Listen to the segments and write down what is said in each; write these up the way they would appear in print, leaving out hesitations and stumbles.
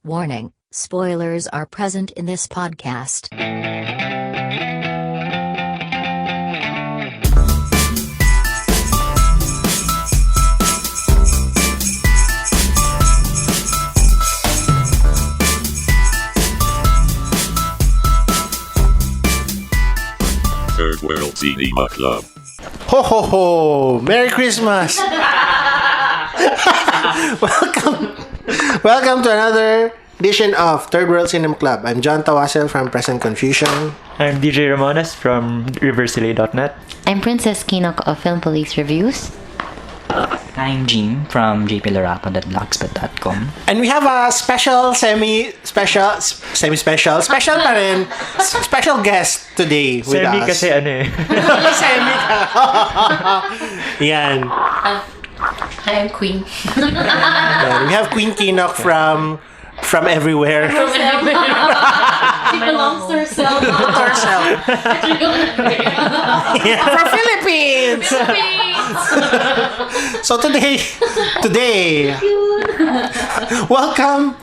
Warning, spoilers are present in this podcast. Third World Cinema Club. Ho ho ho! Merry Christmas! Welcome to another edition of Third World Cinema Club. I'm John Tawasel from Present Confusion. I'm DJ Ramones from RiverSile.net. I'm Princess Kinok of Film Police Reviews. I'm Jean from jplorato.blogspot.com. And we have a special special pa rin, special guest today with Semi us. kasi ano eh. Semi ka. Yan. I'm Queen. Yan. We have Queen Kinok from everywhere. She belongs to herself. From Philippines. So today, welcome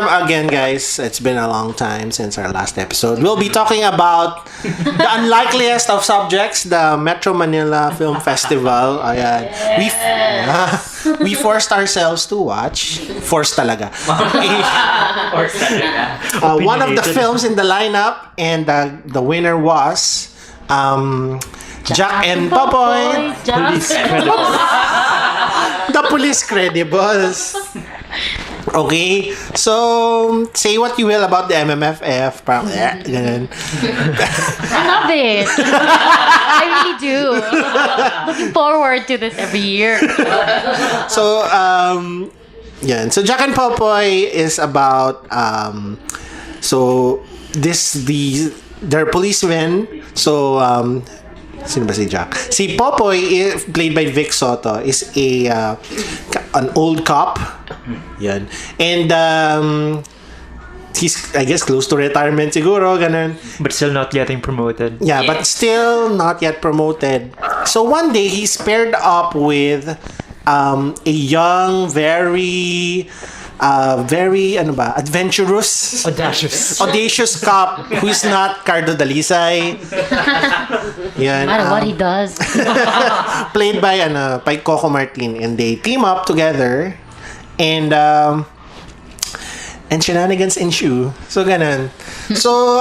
again, guys. It's been a long time since our last episode. We'll be talking about the unlikeliest of subjects, the Metro Manila Film Festival. Ayan. We forced ourselves to watch. Forced talaga. One of the films in the lineup, and the winner was Jack and Popoy. The Police Credibles. Okay, so say what you will about the MMFF. Ganun. I love it. I really do. Looking forward to this every year. So, yan. So, Jack and Popoy is about, they're policemen. So, sino ba si Jack? Si Popoy, played by Vic Soto, is an old cop. Yan. And, he's, I guess, close to retirement siguro, ganun. But still not getting promoted. Yeah, but still not yet promoted. So one day, he's paired up with a young, very adventurous, audacious cop who is not Cardo Dalisay. Yan, No matter what he does. played by Coco Martin, and they team up together, and shenanigans ensue. So ganun. So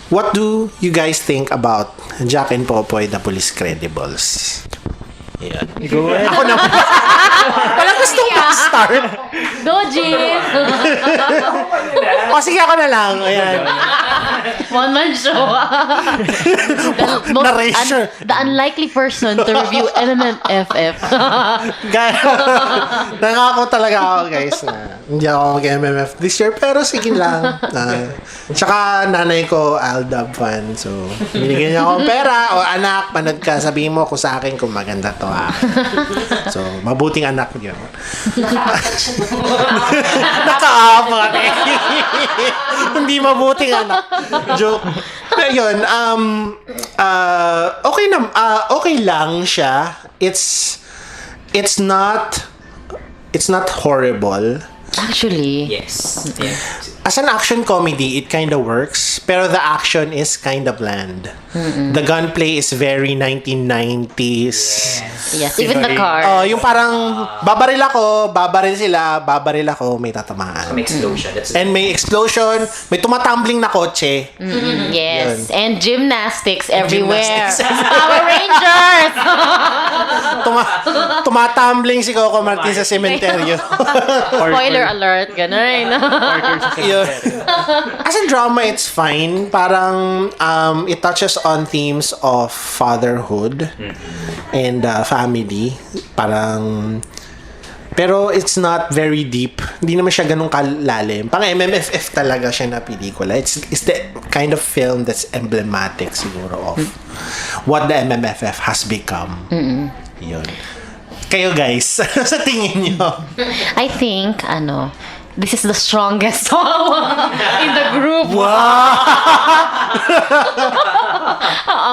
what do you guys think about Jack and Popoy, the Police Credibles? Yeah. Go ahead. Ako na. Walang gustong mag-start. Go, Jean! O sige, ako na lang. Ayan. One-man show. Narration. The unlikely person to review MMFF. Nangako talaga ako, guys, na hindi ako mag-MMF this year, pero sige lang. Tsaka nanay ko Aldab fan, so binigyan niya akong pera. O anak, manood ka, sabihin mo ko sa akin kung maganda to. So, mabuting anak yun. Nakaapat eh. Hindi mabuting anak. Joke. Pero yun, okay lang siya. It's not horrible. Actually. Yes. As an action comedy, it kind of works, pero the action is kind of bland. The gunplay is very 1990s. Yes, even the car. Oh, yung parang babaril ako, may tatamaan. Some explosion. And may explosion, may tumatumbling na kotse. Yes, Yun. and gymnastics everywhere. Gymnastics. Power Rangers! Tumatumbling si Coco Martin sa sementeryo. Spoiler alert, ganun. Yun. As a drama, it's fine. Parang it touches on themes of fatherhood and family. Parang pero it's not very deep. Hindi naman siya ganun kalalim. Pang MMFF talaga siya na pelikula. It's the kind of film that's emblematic siguro of what the MMFF has become. Yun. Kayo guys, sa tingin nyo? I think, this is the strongest in the group. Wow!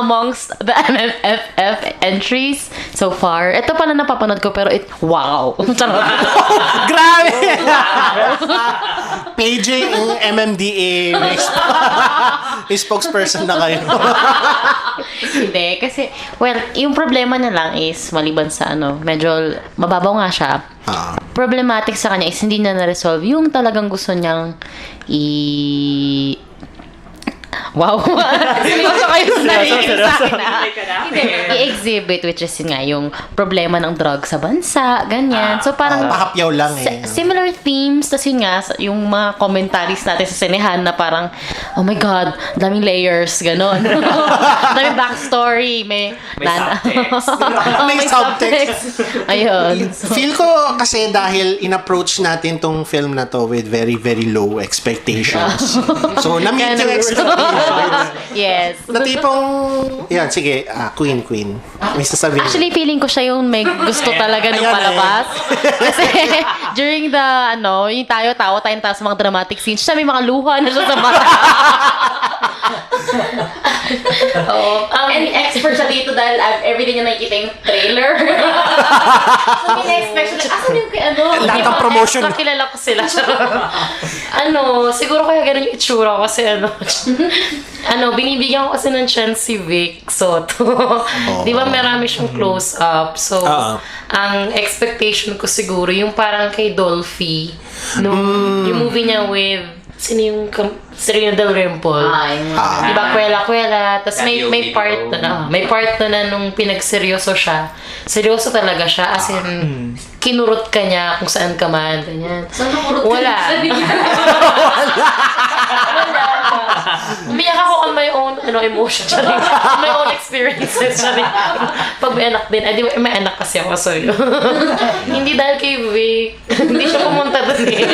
Amongst the MMFF entries so far. Ito pala napapanood ko pero wow. Charot. Grabe! Paging MMDA. May spokesperson na kayo. Hindi, kasi, well, yung problema na lang is, maliban sa medyo mababaw nga siya. Problematic sa kanya is hindi na na-resolve yung talagang gusto niyang Wow! Seryoso kayo sa akin, Hindi, i-exhibit, which is nga yung problema ng drug sa bansa, ganyan. So, parang Pahapyaw lang eh. similar themes, tas yun nga, yung mga commentaries natin sa sinehan na parang, oh my God, daming layers, ganon. Daming backstory, may subtext. May subtext. Ayun. Feel ko kasi dahil in-approach natin tong film na to with very, very low expectations. So, na-meet yung expectations. Yes. Na tipong, yan, sige, Queen. May sasabihin. Actually, feeling ko siya yung may gusto talaga nung Ayan palabas. Kasi, during the, yung tawa tayong tayo sa mga dramatic scenes, siya may mga luha na siya sa mata. And expert siya dito dahil everything na nakikita yung trailer. So, in-expect siya, asan yung Lahat ng promotion. Kilala ko sila. Siguro kaya ganun yung itsura ko kasi binibigyan ko kasi ng chance si Vic Soto. Di ba marami siyang close-up? So, ang expectation ko siguro, yung parang kay Dolphy, yung movie niya with, sino yung Serena Del Rempol? Di ba, kwela-kwela. Tapos may part na nung pinagseryoso siya. Seryoso talaga siya. As in, kinurot ka niya kung saan ka man. Ganyan. Wala. Umiyak ako on my own emotion. On my own experiences. Pag may anak din. Di ba, may anak kasi ako. So, hindi dahil kay Vic. Hindi siya pumunta dun eh.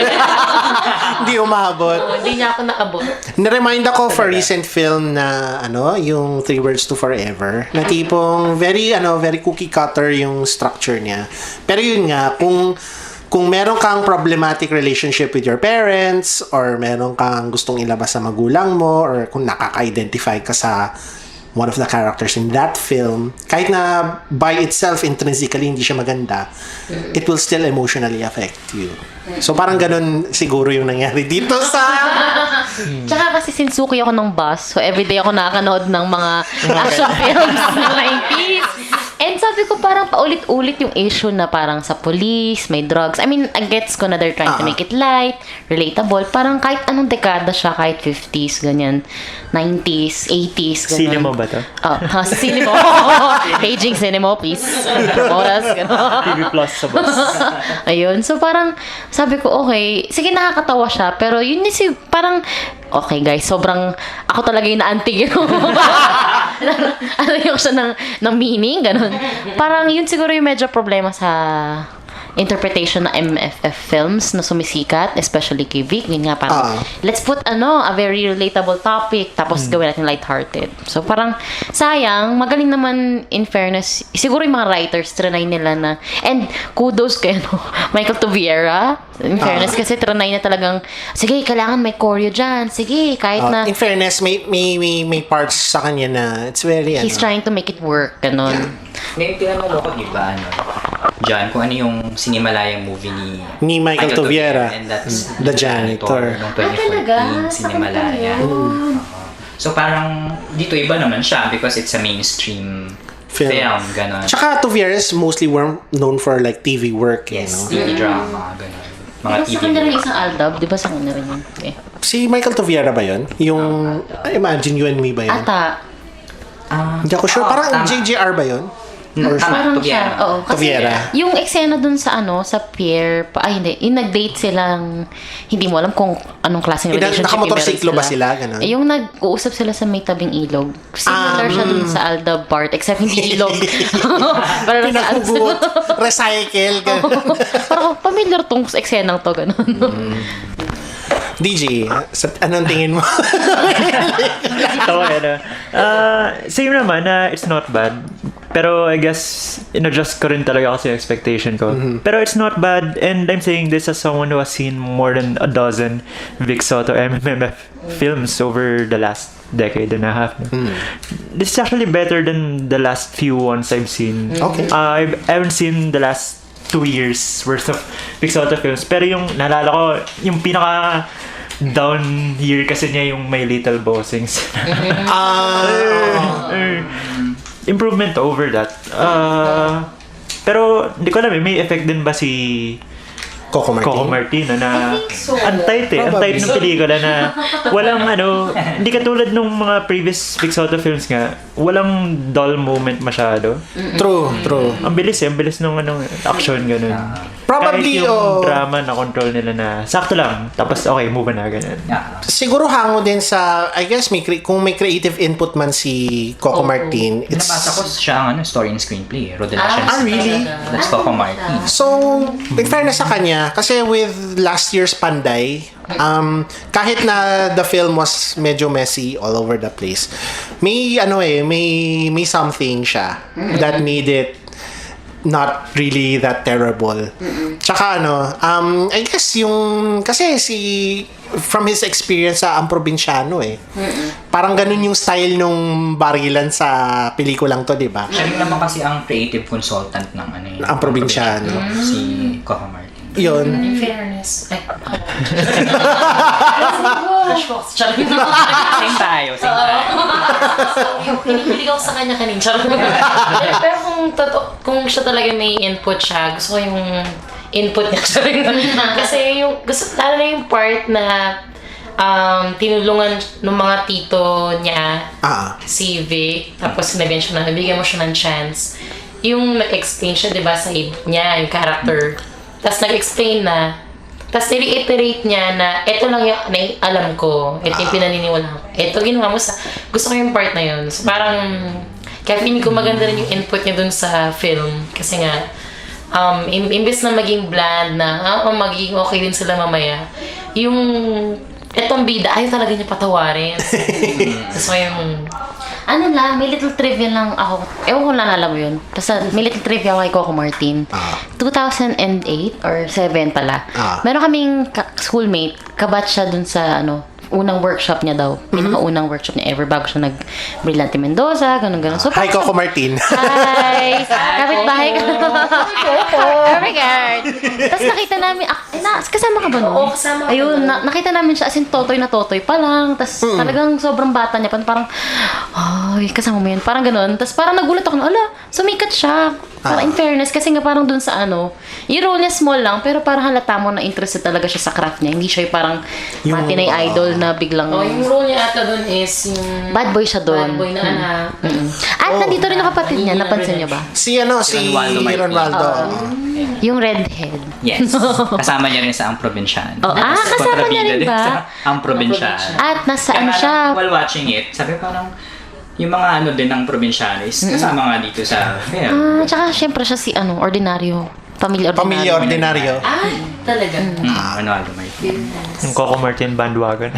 Hindi umabot. Hindi niya ako naabot. Na-remind ako for recent film na yung 3 Words to Forever. Na tipong very cookie cutter yung structure niya. Pero yun nga, kung meron kang problematic relationship with your parents or meron kang gustong ilabas sa magulang mo or kung nakaka-identify ka sa one of the characters in that film, kahit na by itself intrinsically hindi siya maganda, it will still emotionally affect you. So parang ganun siguro yung nangyari dito sa... Tsaka kasi sinsuki ako ng bus, so everyday ako nakakanood ng mga action films ng 90s. And sabi ko parang paulit-ulit yung issue na parang sa police, may drugs. I mean, gets ko na they're trying to make it light, relatable. Parang kahit anong dekada siya, kahit 50s, ganyan, 90s, 80s, ganyan. Cinema ba to? Cinema. Paging cinema, please. Promote us, gano'n. TV Plus sa bus. Ayun. So, parang, sabi ko, okay, sige, nakakatawa siya. Pero, yun yung parang, okay guys, sobrang, ako talaga yung naantig yun. Yung siya ng meaning, gano'n. Parang, yun siguro yung medyo problema sa interpretation ng MFF films na sumisikat, especially kay Vic. Yun nga, parang, let's put, a very relatable topic, tapos gawin natin lighthearted. So, parang, sayang, magaling naman, in fairness, siguro yung mga writers, trinay nila na, and kudos kay, Michael Toviera, in fairness, kasi trinay na talagang, sige, kailangan may choreo dyan, sige, kahit na, in fairness, may parts sa kanya na, it's very, he's trying to make it work, ganon. Ngayon, tinanong mo ko, di ba, John, kung ano yung Sinimalayang movie ni Michael Toviera, and that's The Janitor. Noong 2014, Sinimalaya. So parang dito iba naman siya because it's a mainstream film gano'n. Tsaka Tovieras mostly were known for like TV work, yes, TV drama, gano'n. Mga TV. Sa kanya rin isang Aldab, di ba sa kanya rin yun? Si Michael Toviera ba yun? Yung Imagine You and Me ba yun? Ata. Hindi ako sure. Parang JJR ba yun? Parang siya. Oo. Kasi Toviera. yung eksena dun sa sa pier, hindi. Yung nag-date silang, hindi mo alam kung anong klaseng relationship nakamotorsiklo ba sila? Ganun? Yung nag-uusap sila sa may tabing ilog. Similar siya dun sa Aldab part, except hindi ilog. Parang Pinagugot. Recycle. Ganun. Parang familiar tong eksenang to, ganun. DJ, anong tingin mo? Tawa na. Same naman na it's not bad. Pero I guess, in-adjust ko rin talaga kasi yung expectation ko. Pero it's not bad, and I'm saying this as someone who has seen more than a dozen Vic Soto MMF films over the last decade and a half. This is actually better than the last few ones I've seen. Okay. I haven't seen the last 2 years worth of Pixota films. Pero yung naalala ko, yung pinaka down year kasi niya yung My Little Bossings. Improvement over that. Pero hindi ko alam may effect din ba si Coco Martino na so. ang tight ng pelikula na walang hindi katulad nung mga previous Pixota films nga, walang dull moment masyado. True. Ang bilis nung action ganun. Probably, kahit yung drama na control nila na sakto lang, tapos okay, move on na ganun. Siguro hango din sa, I guess, kung may creative input man si Coco Martin, it's... Nabasa ko siya ang story and screenplay. Rodelations. Really? That's Coco Martin. So, in fairness sa kanya, kasi with last year's Panday, kahit na the film was medyo messy all over the place, may may something siya that made it not really that terrible. Tsaka I guess kasi from his experience sa Ang Probinsyano parang ganun yung style nung barilan sa pelikulang to, di ba? Siya rin naman kasi ang creative consultant ng Ang Probinsyano. Si Coco Martin. Yun. In fairness. Same tayo. Kinikilig ako sa kanya kanina. Pero kung siya talaga may input siya, gusto ko yung input niya siya rin. Kasi lalo na yung part na tinulungan ng mga tito niya, si Vic, tapos sinabihan siya na nabigyan mo siya ng chance. Yung nag-explain siya, diba, sa niya, yung character. Tapos nag-explain na, tapos nire-iterate niya na ito lang yung alam ko, ito yung pinaniniwala ko. Ito ginawa mo gusto ko yung part na yun. So parang, kaya feeling ko maganda rin yung input niya dun sa film. Kasi nga, imbes na maging bland na, magiging okay din sila mamaya, yung etong bida, ayaw talaga niya patawarin. So yung... may little trivia lang ako. Ewan ko nalala mo yun. Basta may little trivia ako kay Coco Martin. 2008 or 7 pala. Meron kaming schoolmate, kabatch siya dun sa unang workshop niya daw. Pinaka-unang workshop niya ever bago siya nag-Brillante Mendoza, ganun. So, Hi, Coco Martin. Hi! Kapit-bahay ka. Oh my God! Tapos nakita namin, kasama ka ba nun? Oo, kasama. Ayun, nakita namin siya as in totoy na totoy pa lang. Tapos talagang sobrang bata niya. Parang, kasama mo yan. Parang ganun. Tapos parang nagulat ako na, sumikat siya. Parang in fairness, kasi nga parang dun sa yung role niya small lang, pero parang halata mo na interested talaga siya sa craft niya. Hindi siya parang matinay idol na biglang... yung role niya ata dun is yung... Bad boy siya dun. Bad boy na anak. At nandito rin yung kapatid niya, napansin niyo ba? Si Ronaldo. Yung redhead. Yes. Kasama niya rin sa Ang Probinsyano. Kasama niya rin ba? Ang Probinsyano. At nasa siya? While watching it, sabi parang, yung mga din ng Probinsyano is kasama nga dito sa film. Tsaka syempre siya si ordinaryo. Pamilya Ordinaryo. Talaga. Ronaldo Martin. Yung Coco Martin bandwagon.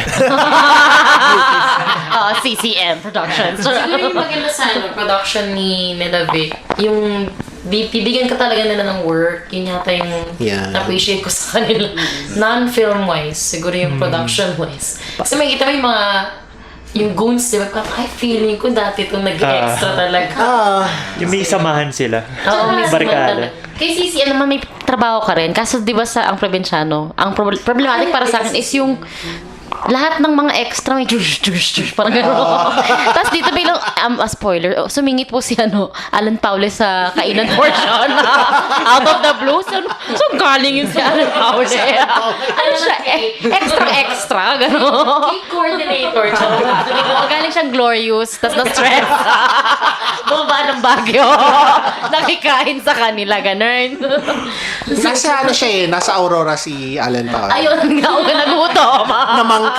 CCM Productions. Siguro yung maganda sa production ni Nela Vic, yung bibigyan ka talaga nila ng work, yun yata yung appreciate ko sa kanila. Non-film wise, siguro yung production wise. Kasi makikita mo yung mga yung goons, diba? Ay, feeling ko dati itong nag-extra talaga. Yung may samahan sila. Oo, may barkada. Kay Sisi, may trabaho ka rin. Kaso diba sa Ang Probinsyano, ang problematic para sa akin is yung lahat ng mga extra may parang gano'n. Tapos dito biglang, spoiler, sumingit po si Alan Paule sa kainan portion. Out of the blue. So galing yun si Alan Paule. Siya, extra, gano'n. Coordinator. Galing siyang glorious, tapos na-stress. Bumaba ng Baguio. Nakikain sa kanila, gano'n. Nasa nasa Aurora si Alan Paul. Ayun nga, nagutom. Namangka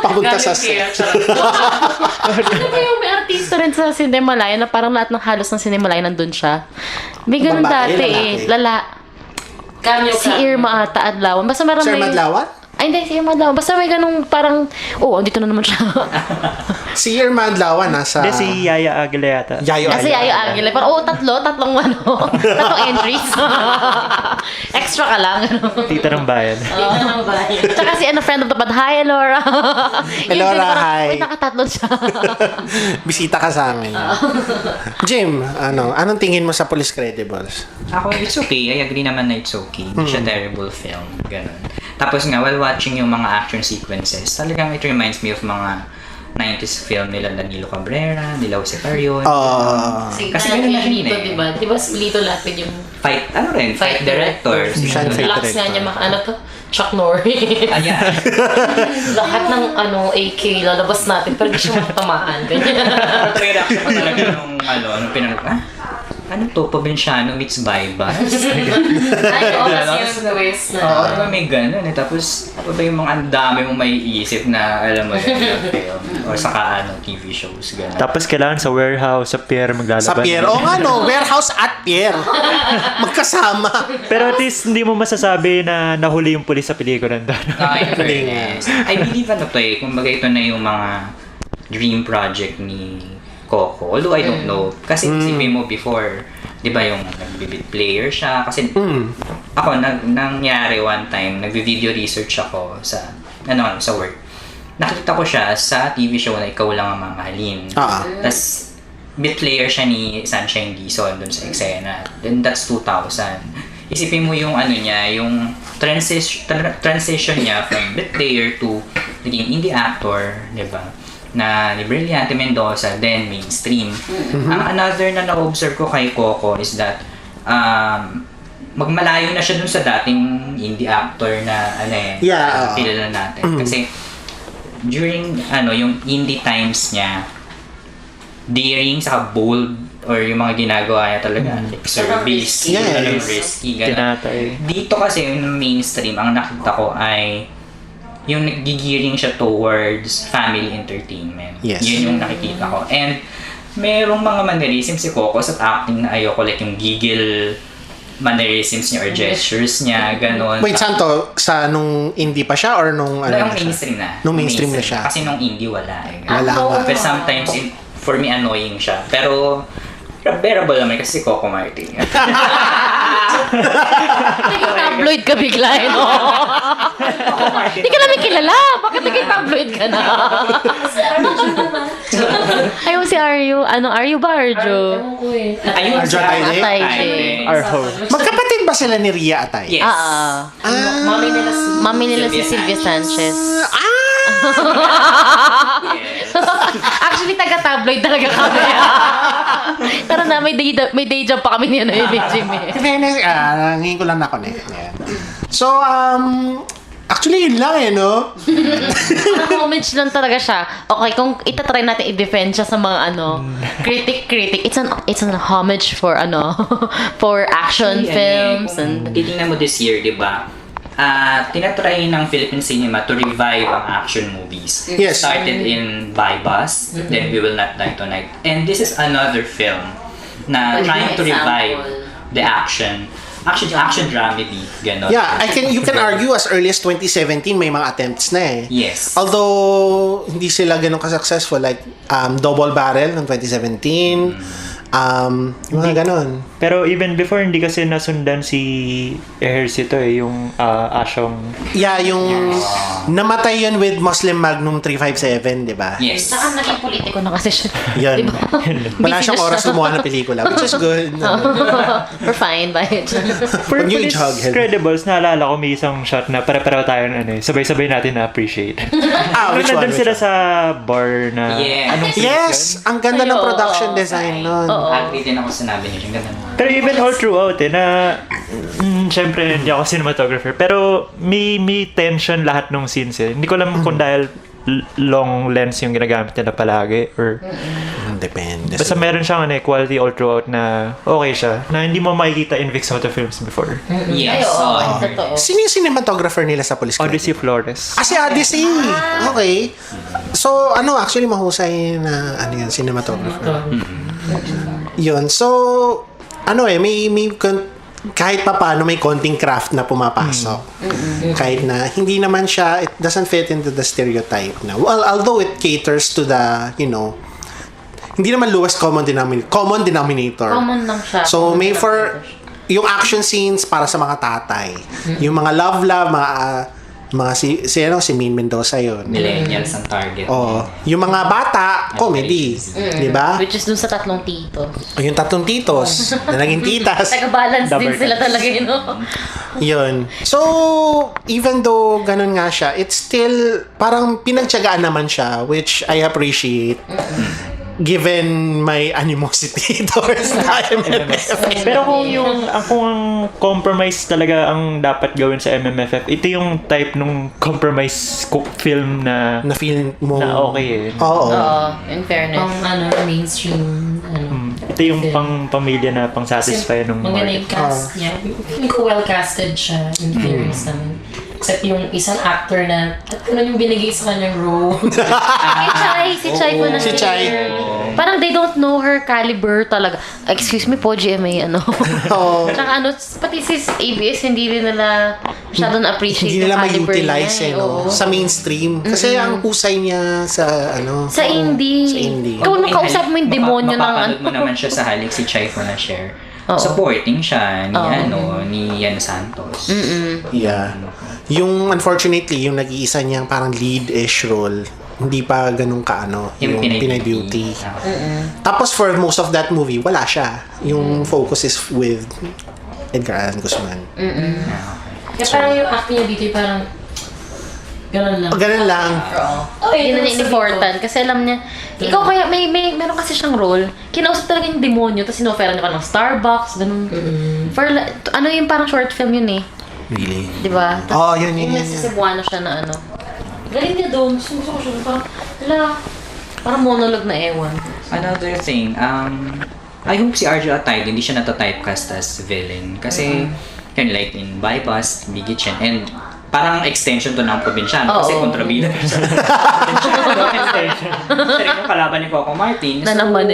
Papunta sa set. Ano ba yung may artista rin sa Cinemalaya na parang lahat ng halos ng Cinemalaya nandun siya? May ganun dati lalaki. Lala. Cameo Si Irma ata Adlawan. Basta marami Sir Madlawan? Ay, hindi, si Irma. Basta may ganung parang, andito na naman siya. Si Irma Adlawan nasa... Hindi, si Yaya Aguila yata. Kasi Yayo Aguila. Parang, tatlong tatlong entries. Extra ka lang. Tita ng bayan. Tsaka si friend of the pod, hi, Elora. Elora, hi. Uy, nakatatlo siya. Bisita ka sa amin. Jim, anong tingin mo sa Police Credibles? Ako, it's okay. I agree naman na it's okay. Hindi siya terrible film. Ganun. Tapos nga, while watching yung mga action sequences, talagang it reminds me of mga 90s film nila Danilo Cabrera, nila Jose Carion. Kasi ganun na rin eh. Diba? Diba Lito Lapid yung... Fight director. Relax nga niya, Chuck Norris. Ayan. Lahat ng AK lalabas natin pero di siya matamaan. Ganyan. Pero reaction ko talaga nung ano to, Provinciano meets Baybas. Ay, kasi yung twist na. Oo, may ganun eh. Tapos, ano ba yung mga ang dami mong may iisip na, alam mo yun, yung film. Or saka, TV shows, gano'n. Tapos kailangan sa warehouse, sa pier, maglalaban. Sa pier. Warehouse at pier. Magkasama. Pero at least, hindi mo masasabi na nahuli yung pulis sa pelikula doon. In fairness. I believe kumbaga ito na yung mga dream project ni Coco. Although I don't know. Kasi isipin mo before, di ba yung nag-vivid player siya? Kasi ako, nangyari one time, nag-video research ako sa work. Nakita ko siya sa TV show na Ikaw Lang Ang Mamahalin. Tapos, bit player siya ni Sunshine Dizon dun sa eksena. Then that's 2000. Isipin mo yung niya, yung transition niya from bit player to naging indie actor, di ba? Na ni Brillante Mendoza, then mainstream. Ang another na na-observe ko kay Coco is that magmalayo na siya dun sa dating indie actor na kilala natin. Kasi during yung indie times niya, daring saka bold or yung mga ginagawa niya talaga like service, risky, gano'n. Dito kasi yung mainstream, ang nakita ko ay yung nagigiring siya towards family entertainment. Yes. Yun yung nakikita ko. And merong mga mannerisms si Coco sa acting na ayoko, like yung giggle mannerisms niya or gestures niya, gano'n. Wait, saan to? Sa nung indie pa siya or nung nung mainstream na? Nung mainstream na siya. Kasi nung indie wala. Wala. But sometimes, for me, annoying siya. Pero, bearable naman kasi si Coco Martin. Naging tabloid ka bigla, no? Hindi ka namin kilala. Bakit naging tabloid ka na? Ayaw si Aryu. Aryu ba, Arjo? Ayun, Arjo Atayde. Our host. Magkapatid ba sila ni Ria Atay? Yes. Mami nila si Sylvia Sanchez. Actually, taga-tabloid talaga kami. Tara na, may day job pa kami niya na yun, Jimmy. Ngayon ko lang na-connect. Yeah. So, actually, yun lang no? Homage lang talaga siya. Okay, kung itatry natin i-defend siya sa mga critic, it's an homage for for action films. Kung titingnan mo this year, di ba? Tinatry ng Philippine cinema to revive ang action movies. Yes. Started in Baybas, then We Will Not Die Tonight. And this is another film na trying to revive the action dramedy, gano'n. Yeah, you can argue as early as 2017 may mga attempts na eh. Yes. Although hindi sila ganun ka-successful, like Double Barrel ng 2017. Mga ganon. Pero even before, hindi kasi nasundan si Ejercito yung asyong... Yeah, yung namatay yun with Muslim Magnum 357, di ba? Yes. Saka naging politiko na kasi siya. Yun. Wala siyang oras gumawa ng pelikula, which is good. We're fine by it. For Police Credibles, naalala ko may isang shot na pare-pareho tayo sabay-sabay natin na-appreciate. Which one? Nandun sila sa bar na... Yes! Ang ganda ng production design nun. Agree din ako sa sinabi niyo. Pero even all throughout na syempre hindi ako cinematographer, pero may tension lahat ng scenes eh. Hindi ko alam kung dahil long lens yung ginagamit nila palagi or depende. Basta meron siyang quality all throughout na okay siya, na hindi mo makikita in Vic Soto films before. Yes. Sino yung cinematographer nila sa Police Credibles? Odyssey Flores. Si Odyssey! Okay. So, actually mahusay na yun, cinematographer. Yun. So, may kahit pa paano may konting craft na pumapasok. Kahit na hindi naman siya, it doesn't fit into the stereotype na. Well, although it caters to the, hindi naman lowest common denominator. Common lang siya. So, may for yung action scenes para sa mga tatay. Yung mga love, mga si Min Mendoza yun. Millennials ang target. Oo. Yung mga bata, comedy. Di ba? Which is dun sa tatlong tito. O yung tatlong titos na naging titas. Taga-balance din sila talaga yun. Yun. So, even though ganun nga siya, it's still parang pinagtiyagaan naman siya, which I appreciate. Given my animosity towards the MMFF. Pero kung ang compromise talaga ang dapat gawin sa MMFF, ito yung type ng compromise film na feel mo na okay eh. Oo. In fairness. Mainstream, Ito yung pang pamilya na pang satisfy ng maganda yung cast niya. Feeling ko well-casted siya, in fairness naman. Except yung isang actor na, yung binigay sa kanyang role. Si Chai po na Si Chai. Parang they don't know her caliber talaga. Excuse me po, GMA, Oo. Tsaka pati si ABS, hindi rin nila masyadong appreciate Hindi nila yung caliber ma-utilize niya. no? Sa mainstream. Kasi ang husay niya sa Sa indie. Ikaw nung kausap mo yung demonyo ng Mapapanood mo naman siya sa halik si Chai ko na share. Supporting siya ni Yan Santos. Yeah. Yung unfortunately, yung nag-iisa niyang parang lead-ish role, hindi pa ganun yung Pinay Beauty. Tapos for most of that movie, wala siya. Yung focus is with Edgar Allan Guzman. Kaya parang yung acting niya dito parang ganun lang. Yun na important. Kasi alam niya, ikaw kaya meron kasi siyang role, kinausap talaga yung demonyo, tapos sinofera niya ka ng Starbucks, ganun. For, yung parang short film yun eh. Really? Diba? Yun. Nasa Cebuano siya na galing niya doon. Gusto ko siya. Parang monologue na ewan. Another thing, I hope si Arjo Atay hindi siya nata-typecast as villain. Kasi, like in Bypass, Bigitchen, and parang extension to ng probinsyano. Kasi kontrabida siya. Siya rin yung kalaban ni Coco Martin. Na naman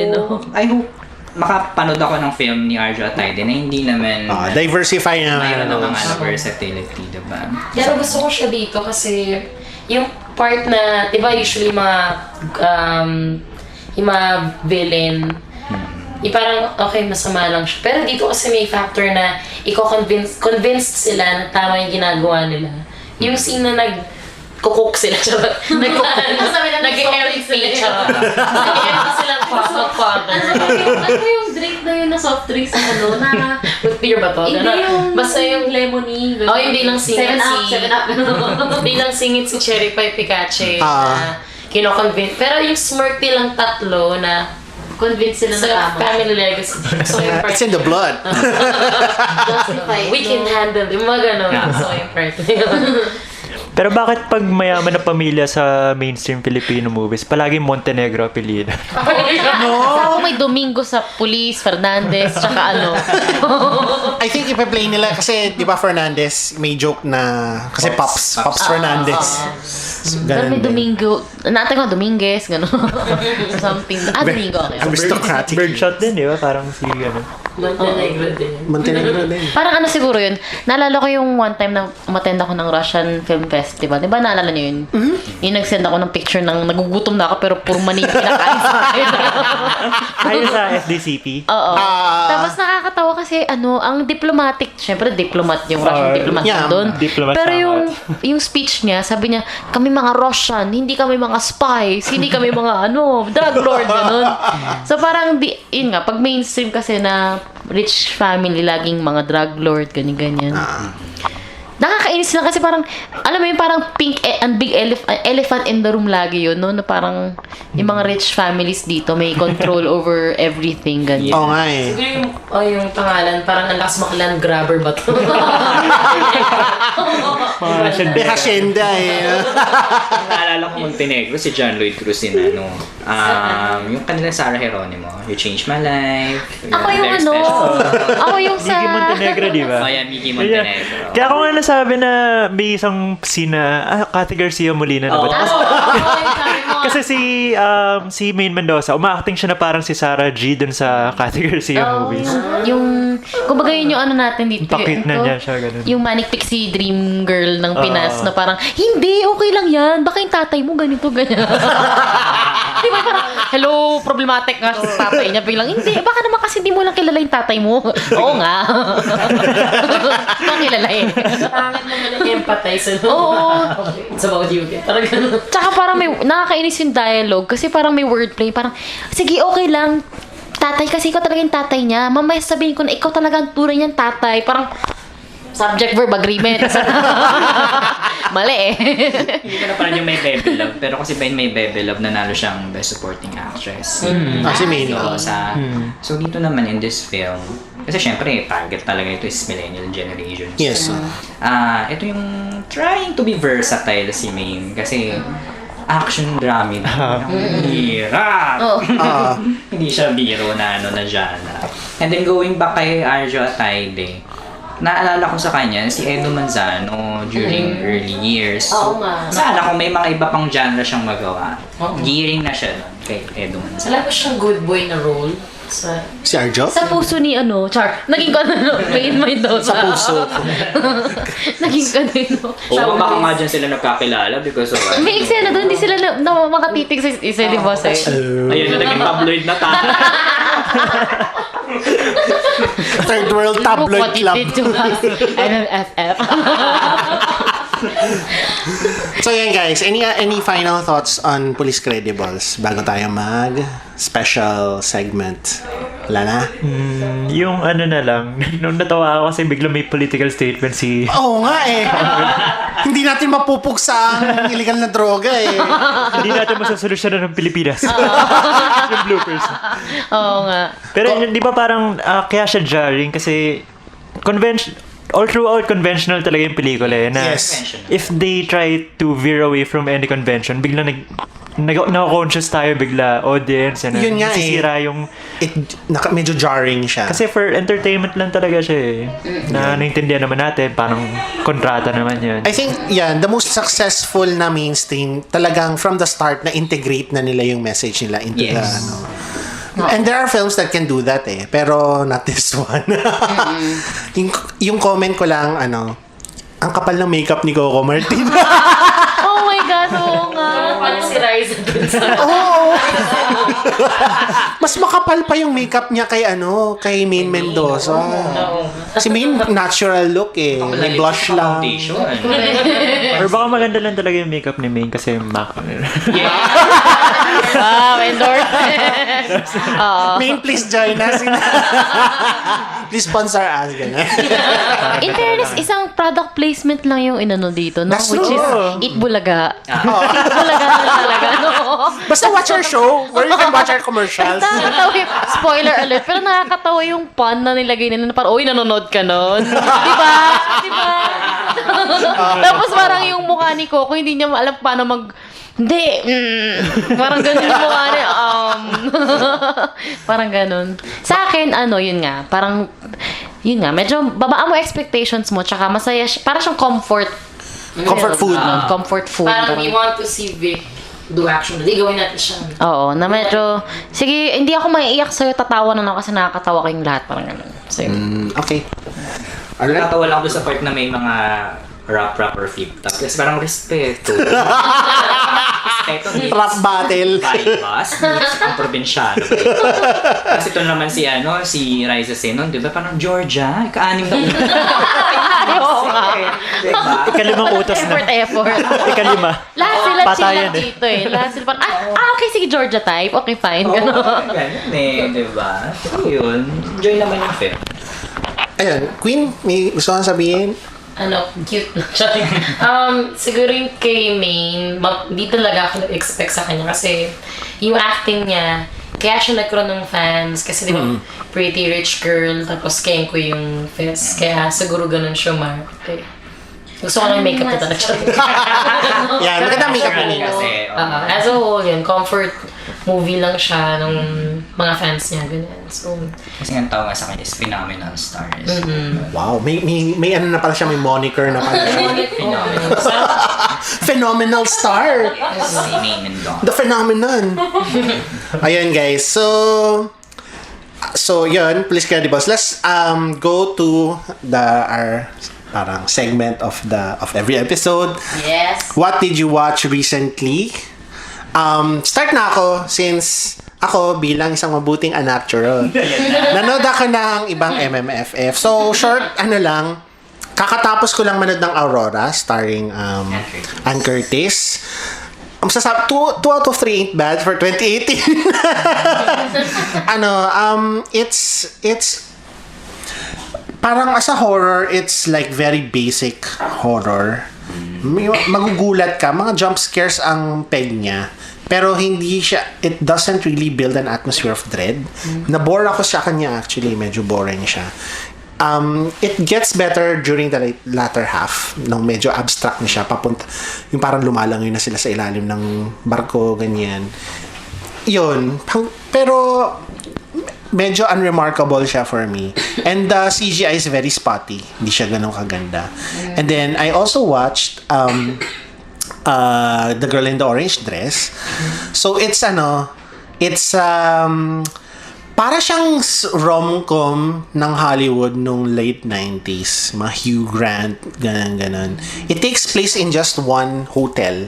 I hope makapanood ako ng film ni Arjo Atay na hindi naman diversify na. mayroon ng mga versatility, diba? Pero gusto ko siya dito kasi yung part na, di ba usually yung mga villain, parang okay, masama lang siya. Pero dito kasi may factor na convinced sila na tama yung ginagawa nila. Yung scene na nag-cook sila, nag-air sila, nag-air sila mag-father. Ano yung drink na yun na soft drinks na with beer ba to? Hindi yung basta yung lemony. hindi lang singit 7 Up. hindi lang singit si Cherry Pie Picache na kino-convince. Pero yung smirk nilang tatlo na Convince sila na sa tama. family legacy. So yung part, It's in the blood. Justify. we can handle yung mga ganun. So yung part. Pero bakit pag mayaman na pamilya sa mainstream Filipino movies, palagi Montenegro apelido? Ako may Domingo sa Police, Fernandez, tsaka I think ipa-play nila kasi, di ba Fernandez, may joke na, kasi Pops Fernandez. So, Pero may din. Domingo, natin ko Dominguez, gano'n. Something. Domingo, okay. Aristocratic. Birdshot din, di ba? Parang si, Montenegro din. Parang siguro yun, naalala ko yung one time na umattend ako ng Russian Film Festival. Di ba naalala niyo yun? Yung nag-send ako ng picture ng nagugutom na ako pero puro mani yung pinakain sa akin. ayun sa FDCP. Oo. Tapos nakakatawa kasi ang diplomatic, syempre diplomat yung Russian diplomat doon. Diplomat Pero tama. yung speech niya, sabi niya, kami mga Russian, hindi kami mga spies, hindi kami mga drug lord, ganun. So parang, yun nga, pag mainstream kasi na rich family, laging mga drug lord, ganyan-ganyan. Nakakainis lang kasi parang, alam mo yun, parang pink and big elephant in the room lagi yun, no? Na parang yung mga rich families dito may control over everything, ganyan. Oo nga eh. Siguro yung pangalan, parang ang lakas land grabber ba to? May hacienda eh. Naalala ko Montenegro, si John Lloyd Cruz din, yung kanila Sarah Geronimo, You Changed My Life. Ako yung Very special. ako yung sa... Miggy Montenegro, di ba? Oh, yeah, Miggy Montenegro. Kaya ako nga nasabi na may isang scene na Cathy Garcia Molina na ba? Sabi mo, Kasi si Maine Mendoza, uma-acting siya na parang si Sarah G dun sa Category C movies. Yung, kumbaga yun yung ano natin dito. Pakit na niya siya, ganun. Yung Manic Pixie Dream Girl ng Pinas na parang, hindi, okay lang yan. Baka yung tatay mo ganito, ganyan. Di ba parang, hello, problematic nga sa tatay niya. Biglang, hindi, baka naman kasi hindi mo lang kilala yung tatay mo. Oo nga. Hindi kilala eh. Pangit naman yung empathize. Oo. It's about you. Parang ganun. Tsaka parang may, nakakainis yung dialogue kasi parang may wordplay. Parang, sige, okay lang. Tatay, kasi ikaw talaga yung tatay niya. Mamaya sabihin ko na ikaw talaga ang tunay niyang tatay. Parang, subject-verb agreement. Mali eh. Hindi ka na parang yung may Bebe Love. Pero kasi may Bebe Love, nanalo siyang Best Supporting Actress. Si Maine. So dito naman in this film, kasi syempre, target talaga ito is millennial generation. Yes. Ito yung trying to be versatile si Maine. Kasi action drama hirap. Hindi siya biro na ano na genre. And then going back kay Arjo Atayde, naalala ko sa kanya si Edo Manzano during early years. So, sana kung may mga iba pang genre siyang magawa, gearing na siya doon kay Edo Manzano. Alam ko siyang good boy na role. Si Arjo? Sa puso ni ano, Char. Naging ko ano, Maine Mendoza. Sa puso. Naging ko din. Oo, baka nga dyan sila nagkakilala because of May eksena doon, hindi sila na makatitig sa isa, di ba? ayun na naging tabloid na tayo. Third World Tabloid Club. NFF. So yan guys, any final thoughts on Police Credibles bago tayo mag special segment? Wala na? Yung ano na lang, nung natawa ako kasi bigla may political statement si... Oo nga eh. Hindi natin mapupuksa ang illegal na droga eh. Hindi natin masasolusyonan ng Pilipinas. Yung bloopers. Oo nga. Pero di ba parang kaya siya jarring kasi all throughout conventional talaga yung pelikula eh. Na Yes. if they try to veer away from any convention, bigla nag-conscious tayo bigla, audience, and Yun nga eh. nasisira yung... Medyo jarring siya. Kasi for entertainment lang talaga siya eh. Na naintindihan naman natin, parang kontrata naman yan. I think, the most successful na mainstream, talagang from the start, na-integrate na nila yung message nila into the, ano. And there are films that can do that eh. Pero not this one. yung comment ko lang, ang kapal ng makeup ni Coco Martin. Oh my God, oo nga. Paano si Riza dun sa... Oo. Mas makapal pa yung makeup niya kay Maine Mendoza. Si Maine, natural look eh. May blush lang. Or baka maganda lang talaga yung makeup ni Maine kasi MAC. Endorse. Maine, please join us. Please sponsor us. In fairness, isang product placement lang yung inano dito, no? That's Which true. is Eat Bulaga. Eat Bulaga na talaga, no? Basta watch our show where you can watch our commercials. Nakakatawa yung, spoiler alert, pero nakakatawa yung pun na nilagay nila na parang, uy, nanonood ka nun. Diba? Tapos parang yung mukha ni Coco, hindi niya alam paano hindi. Parang ganun yung mukha niya. Parang ganun. Sa akin, yun nga. Parang, yun nga. Medyo babaan mo expectations mo. Tsaka masaya siya. Parang siyang comfort food. Comfort food. Parang we want to see Vic do action. Hindi, gawin natin siya. Oo. Na medyo, sige, hindi ako maiiyak sa'yo. Tatawa na ako kasi nakakatawa kayong lahat. Parang ganun. So, Okay. Nakatawa lang ako doon sa part na may mga rap or flip top. Kasi parang respeto. Rap battle. Bypass. Ang probinsyano. Kasi ito naman si Riza Senon, di ba? Parang Georgia, ika-anim na utos. Diba? Ikalimang utos na. effort. Ikalima. Lahat sila Patayan chill lang eh. dito eh. Lahat sila parang, okay, sige, Georgia type. Okay, fine. Oo, Ganun. ganun eh, di ba? So yun, enjoy naman yung film. Ayun, Queen, may gusto kang sabihin? Cute lang siya. Siguro yung kay Maine, di talaga ako nag-expect sa kanya kasi yung acting niya, kaya siya nagkaroon ng fans kasi di ba, pretty rich girl, tapos Kenko yung face, kaya siguro ganun siya market. Gusto ko lang yung makeup na talaga siya. Yan, maganda makeup ni Maine. Kasi, As a whole, yun, comfort movie lang siya ng mga fans niya, ganyan. So, kasi ang tawag sa kanya is Phenomenal Stars. Wow, may ano na pala siya, may moniker na pala siya. Phenomenal. phenomenal star. Si Name and Dawn. The phenomenon. Ayun, guys. So yun, please credibles. Let's go to our parang segment of every episode. Yes. What did you watch recently? Start na ako since ako bilang isang mabuting unnatural. Nanood ako ng ibang MMFF. So, short, lang, kakatapos ko lang manood ng Aurora starring Ann Curtis. 2 out of 3 ain't bad for 2018. It's parang as a horror, it's like very basic horror. Magugulat ka, mga jump scares ang peg niya. Pero it doesn't really build an atmosphere of dread. Nabore ako sa kanya actually, medyo boring siya. It gets better during the latter half, nung medyo abstract na siya, papunta, yung parang lumalangoy na sila sa ilalim ng barko, ganyan. Yun. Pero medyo unremarkable siya for me. And the CGI is very spotty. Hindi siya ganun kaganda. And then, I also watched The Girl in the Orange Dress. So, it's para siyang rom-com ng Hollywood nung late 90s. Mga Hugh Grant, ganon. It takes place in just one hotel.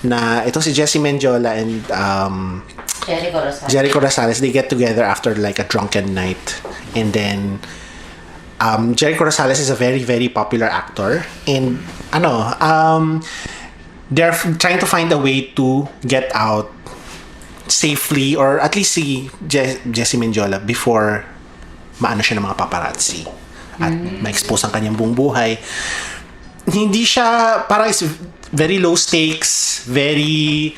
Na ito si Jessie Mendiola and Jericho Rosales. They get together after like a drunken night. And then Jericho Rosales is a very, very popular actor. And they're trying to find a way to get out safely, or at least si Jessie Mendiola before maano siya ng mga paparazzi at ma-expose ang kanyang buong buhay. Hindi siya, parang is very low stakes, very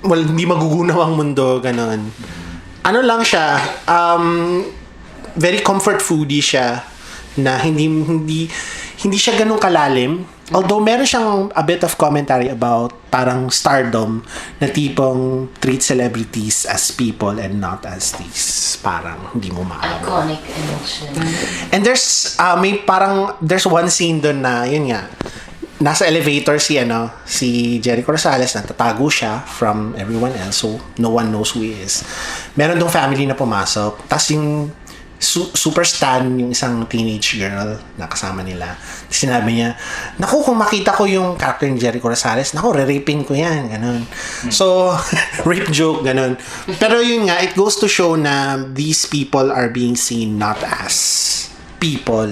hindi magugunaw ang mundo, ganon. Lang siya, very comfort foodie siya, na hindi siya ganun kalalim. Although meron siyang a bit of commentary about parang stardom, na tipong treat celebrities as people and not as these parang hindi mo maalam. Iconic emotion. And there's one scene doon na yun nga, nasa elevator si Jericho Rosales, natatago siya from everyone else, so no one knows who he is. Meron dong family na pumasok, tas yung super stan, yung isang teenage girl na kasama nila. Sinabi niya, naku, kung makita ko yung character ni Jericho Rosales, naku, re-raping ko yan, ganun. So, rape joke, ganun. Pero yun nga, it goes to show na these people are being seen not as people.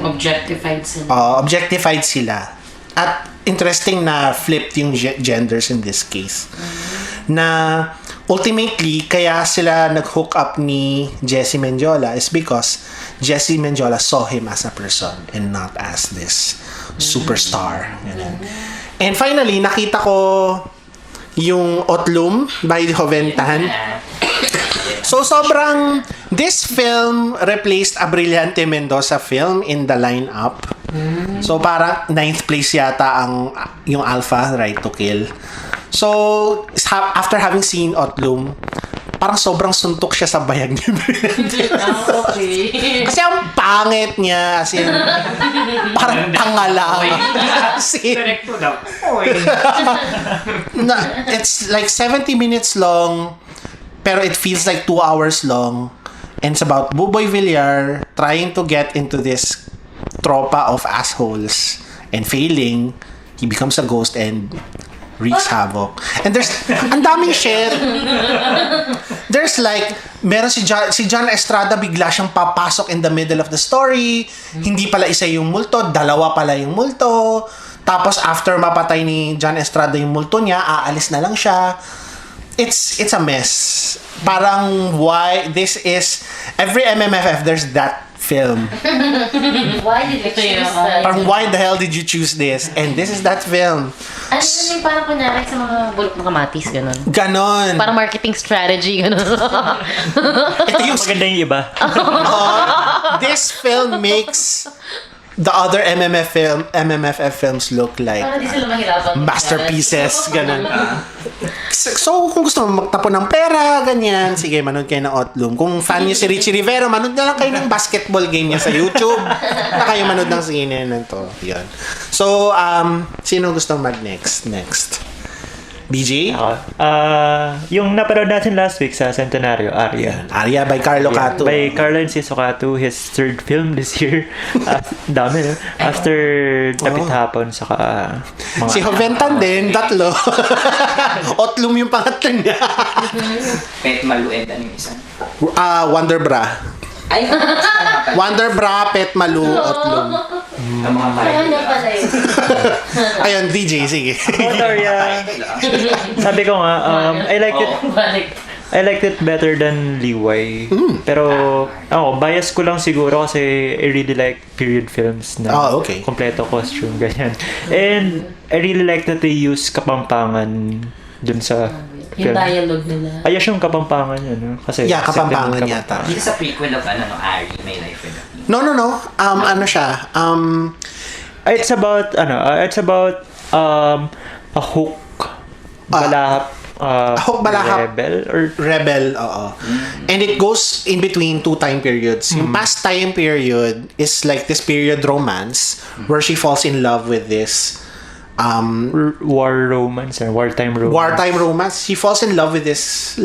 Objectified sila. Objectified sila. At interesting na flipped yung genders in this case. Na ultimately, kaya sila nag-hook up ni Jessie Mendiola is because Jessie Mendiola saw him as a person and not as this superstar. And finally, nakita ko yung Otlum by Joventan. So, this film replaced a Brillante Mendoza film in the lineup. So, parang 9th place yata yung Alpha, Right to Kill. So, after having seen Otlum, parang sobrang suntok siya sa bayag ni Brillante. Okay. Kasi ang pangit niya, as in, parang tanga lang. It's like 70 minutes long, pero it feels like 2 hours long. And it's about Buboy Villar trying to get into this tropa of assholes, and failing, he becomes a ghost and wreaks havoc. And there's ang daming shit. There's like, meron si John Estrada, bigla siyang papasok in the middle of the story. Hindi pala isa yung multo, dalawa pala yung multo. Tapos after mapatay ni John Estrada yung multo niya, aalis na lang siya. It's a mess. Parang why this is every MMFF there's that film. Why did you choose that? Parang why the hell did you choose this? And this is that film. Ano yun yung parang kunyari sa mga bulok na kamatis, gano'n? Ganon. Parang marketing strategy, gano'n. Ito yung maganda yung iba. This film makes the other MMFF films look like Parang di sila mahirapan. masterpieces, ganun. So, kung gusto mo magtapon ng pera, ganyan, sige, manood kayo ng Outloom. Kung fan niyo si Richie Rivero, manood na lang kayo ng basketball game niya sa YouTube. Na kayo manood ng CNN na to. Yun. So, sino gusto mag-next? Next. BJ? Yung napanood natin last week sa Centenario, Aria. Aria by Carlo Cato. By Carlo Enciso Cato, his third film this year. Dami, no? After Lapit Hapon, saka mga... Si Joventan din, tatlo. Otlum yung pangatlo niya. Pet Malu and ano yung isa? Wonder Bra. Ay, Wonder Bra, Pet Malu, Otlum. ang mga Ano pala yun? Ayun, DJ, sige. Aria. Sabi ko nga, I liked it better than Liway. Pero, bias ko lang siguro kasi I really like period films na okay. kompleto costume, ganyan. And I really like that they use Kapampangan dun sa Yung film. dialogue nila. Ayos yung Kapampangan yun, no? Kasi Yeah, Kapampangan set din ng yata. Dito sa prequel of Ari, My Life with a King. No. Ano siya? It's about a hook balahap hook balahap rebel or Rebel, oo. And it goes in between two time periods. Yung past time period is like this period romance where she falls in love with this war romance or wartime romance. wartime romance. She falls in love with this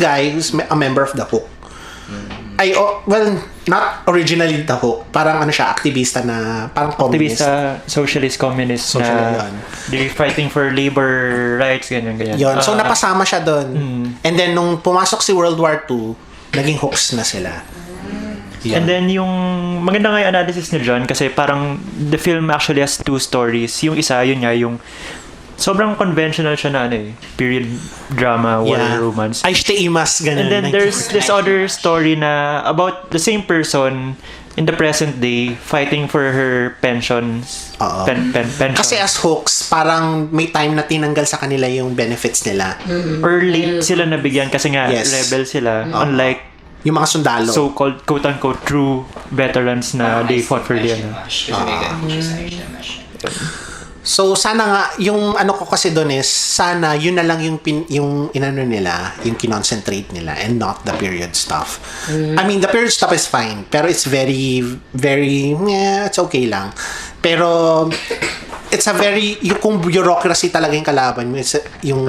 guy who's a member of the Hook. Well, not originally the Hook. Parang ano siya, aktivista na, parang communist. Aktivista, socialist, communist na they're fighting for labor rights, ganyan. Yun. So, napasama siya doon. And then, nung pumasok si World War II, naging hooks na sila. Yun. And then, yung maganda nga yung analysis ni John kasi parang the film actually has two stories. Yung isa, yun nga, yung sobrang conventional siya na period drama, war romance. Ay, imas, ganun. And then there's this other story na about the same person in the present day fighting for her pensions. Pension. Kasi as hooks, parang may time na tinanggal sa kanila yung benefits nila. Or late sila nabigyan kasi nga rebel sila. Unlike yung mga sundalo. So-called quote-unquote true veterans na they fought for the So, sana nga, yung ano ko kasi doon is, sana yun na lang yung inano nila, yung kinoncentrate nila, and not the period stuff. I mean, the period stuff is fine, pero it's very, very, it's okay lang. Pero, it's a very, yung kung bureaucracy talaga yung kalaban mo, it's yung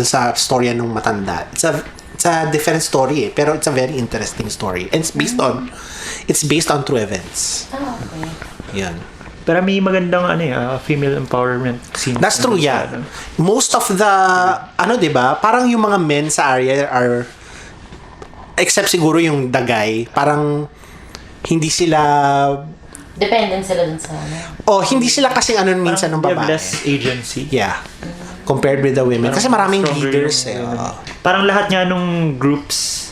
sa storya nung matanda. It's a different story pero it's a very interesting story. And it's based on true events. Okay. Yan. Pero may magandang female empowerment scene. That's true, yeah. Most of the, diba, parang yung mga men sa area are, except siguro yung dagay, parang hindi sila... Dependent sila dun sa hindi sila kasing minsan ng babae. They have less agency. Yeah. Compared with the women. Kasi maraming leaders Parang lahat nga nung groups,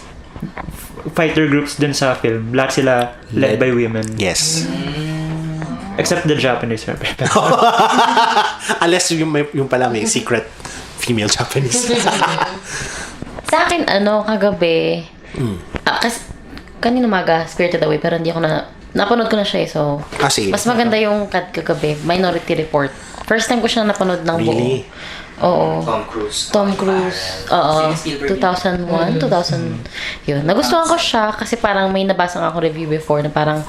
fighter groups dun sa film, lahat sila led by women. Yes. Except the Japanese. Unless yung pala may secret female Japanese. Sa akin, kagabi, kasi kanina umaga, Spirited Away, pero hindi ako napanood ko na siya so mas maganda yung kagabi, Minority Report. First time ko siya napanood ng buo. Oo. Tom Cruise. Oo. 2001, 2000. Yun. Nagustuhan ko siya kasi parang may nabasa akong review before na parang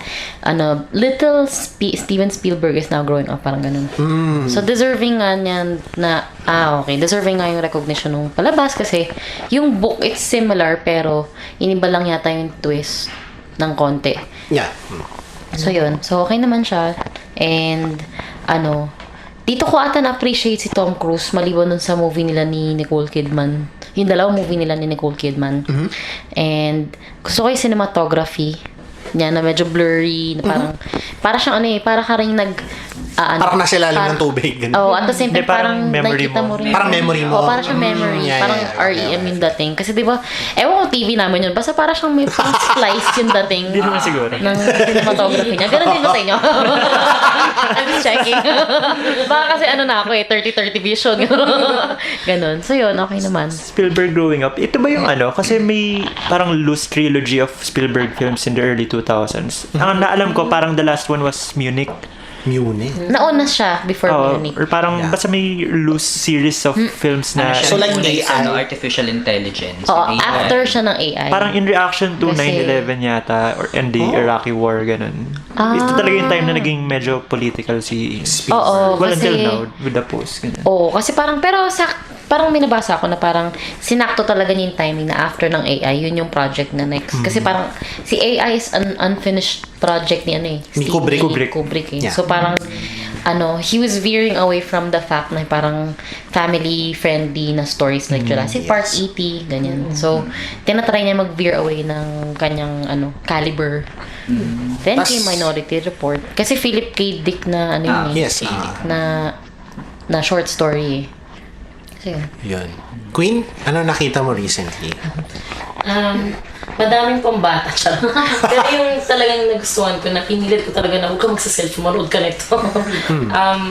little Steven Spielberg is now growing up. Parang ganun. So, deserving nga niyan na, okay. Deserving nga yung recognition nung palabas kasi yung book, it's similar pero iniba lang yata yung twist ng konti. Yeah. So, yun. So, okay naman siya. And, dito ko ata na-appreciate si Tom Cruise maliban dun sa movie nila ni Nicole Kidman. Yung dalawang movie nila ni Nicole Kidman. And gusto ko yung cinematography niya na medyo blurry, na parang para siyang para ka rin parang nasa ilalim ng tubig. At the same time, parang nakikita mo rin. Parang memory mo. Parang siyang memory. Parang REM yung dating. Kasi diba, ewan ko TV namin yun, basta parang siyang may splice yung dating. Hindi naman siguro. Ng cinematography niya. Ganun din ba sa inyo? I'm just checking. Baka kasi na ako 30-30 vision. Ganun. So yun, okay naman. Spielberg growing up. Ito ba yung kasi may parang loose trilogy of Spielberg films in the early 2000s. Ang naalam ko, parang the last one was Munich. Munich. Nauna siya before Munich. Or parang Yeah. basta may loose series of films na So, like AI? Artificial intelligence. Oo, AI. after siya ng AI. parang in reaction to Kasi- 9/11 yata and the Iraqi war ganun. Ito talaga yung time na naging medyo political si Oo, well kasi... until now with the post ganun. Oo, kasi parang, parang may nabasa ako na parang sinakto talaga niya yung timing na after ng AI, yun yung project na next. Kasi parang, si AI is an unfinished project ni Ni Stanley Kubrick. eh. Yeah. So parang, he was veering away from the fact na parang family-friendly na stories like Jurassic Park, E.T., ganyan. So, tinatry niya mag-veer away ng kanyang, caliber. Then, Tas- came Minority Report. Kasi Philip K. Dick na, yun eh. Yes. Na short story. So, yun. Yun. Queen, ano nakita mo recently? Madaming pambata siya. Pero yung talagang nagustuhan ko, na pinilit ko talaga na huwag ka magsa-selfie, manood ka nito.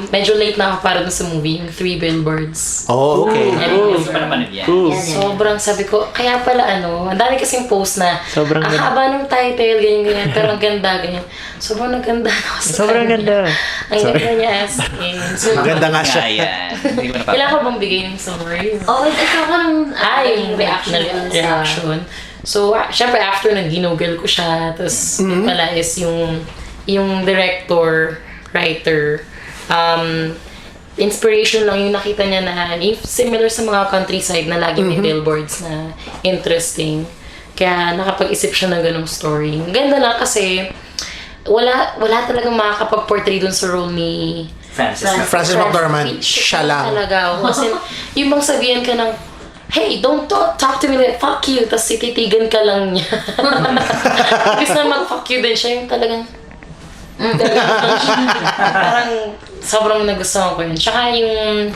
Medyo late na ako para dun sa movie, yung 3 Billboards. Oh, okay. Hindi pa naman yan. Sobrang sabi ko, kaya pala ang dami kasing post na, Sobrang ang ganda. haba ng title, ganyan, pero ang ganda, ganyan. Sobrang naganda na ako sa Sobrang kanya. ganda. Ang ganda niya as in. So, Maganda nga siya. Yan. Hindi ko kailangan ko bang bigay yung summary? Ikaw ka ng Yung reaction. So, syempre after nag-ginugel ko siya, tapos yun pala is yung director, writer, inspiration lang yung nakita niya na yung similar sa mga countryside na lagi may billboards na interesting. Kaya nakapag-isip siya ng ganong story. Ang ganda lang kasi wala talagang makakapag-portray dun sa role ni Frances McDormand. Siya lang. Talaga. Kasi yung bang sabihan ka ng, hey, don't talk to me like, fuck you, tapos tititigan ka lang niya. Tapos na mag-fuck you din siya, yung talagang, parang sobrang nagustuhan ko yun. Tsaka yung,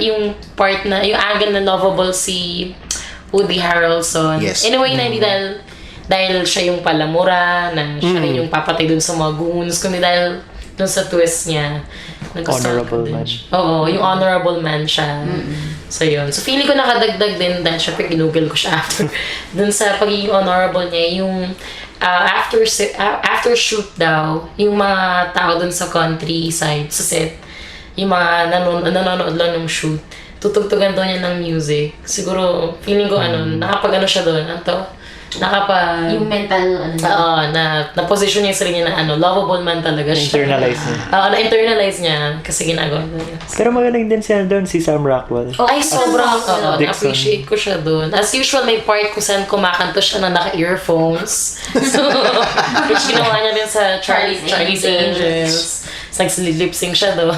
yung part na, yung angle na lovable si Woody Harrelson. Yes. In a way na hindi dahil siya yung palamura, na siya rin yung papatay dun sa mga goons, kundi dahil dun sa twist niya. Honorable man. Oo, yung honorable man siya. So, yun. So, feeling ko nakadagdag din dahil syempre ginugel ko siya after. Dun sa pagiging honorable niya, yung after shoot daw, yung mga tao dun sa countryside, sa set, yung mga nanonood lang ng shoot, tutugtugan daw niya ng music. Siguro, feeling ko nakapag siya doon. yung mental, na-position niya yung sarili niya na lovable man talaga siya. Internalize niya. Na-internalize niya kasi ginagawa niya. Pero magaling din siya doon si Sam Rockwell. Ay, sobrang Dixon. na-appreciate ko siya doon. As usual, may part kung saan kumakanto siya na naka-earphones. So, which ginawa niya din sa Charlie's Angels. So, nag-lip-sync siya doon.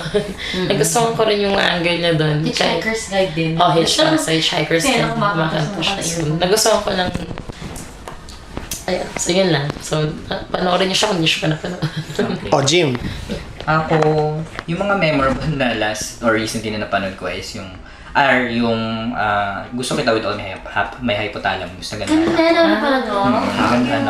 Nagustuhan ko rin yung angle niya doon. Hitchhiker's Guide din. Hitchhiker's Guide. Kumakanto siya. So, nagustuhan ko lang. Ayun. So, yun lang. So, panoorin niyo siya kung hindi siya pa napanood. Jim. Ako, yung mga memorable na last or recently na napanood ko is yung Gusto Kita with All My Hypothalamus. Naganda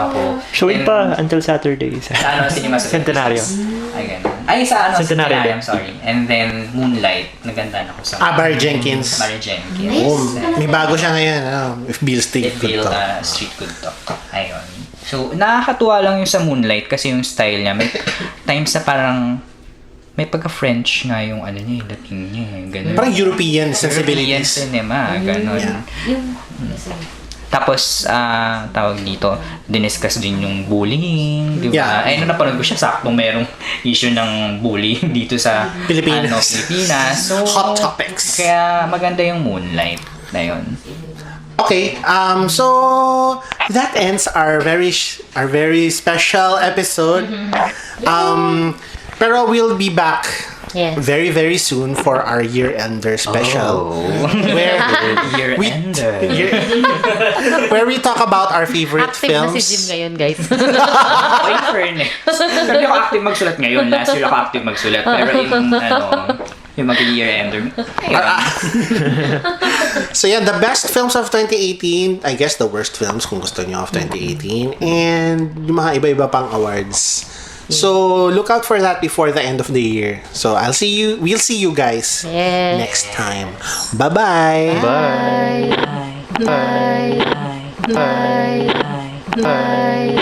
ako. Showing pa until Saturday. Sa cinema sa Centenario. Ay, ganun. Ay, sa Centenario din. sorry. And then, Moonlight. Naganda ako sa... Barry Jenkins. Barry Jenkins. May bago siya ngayon. If Bill Street If could talk. Street Could Talk. Ayun. So, nakakatuwa lang yung sa Moonlight kasi yung style niya. May times na parang may pagka-French nga yung niya, yung dating niya. Ganun. Parang European European sensibilities. cinema. Ganun. Tapos, tawag dito, diniscuss din yung bullying, di ba? Yeah. Napanood ko siya, saktong merong issue ng bullying dito sa Pilipinas. Pilipinas. So, Hot topics. Kaya maganda yung Moonlight na yun. Okay, so that ends our very special episode. Pero we'll be back very, very soon for our year-ender special. Where where we talk about our favorite Active films. na si Jim ngayon, guys. Ay, fairness. Hindi ako active magsulat ngayon. Last year ako active magsulat. Pero yung mag-year-ender. So yeah, the best films of 2018, I guess the worst films kung gusto niyo of 2018, and yung mga iba-iba pang awards. So look out for that before the end of the year. So we'll see you guys next time. Bye-bye. Bye. Bye. Bye. Bye. Bye.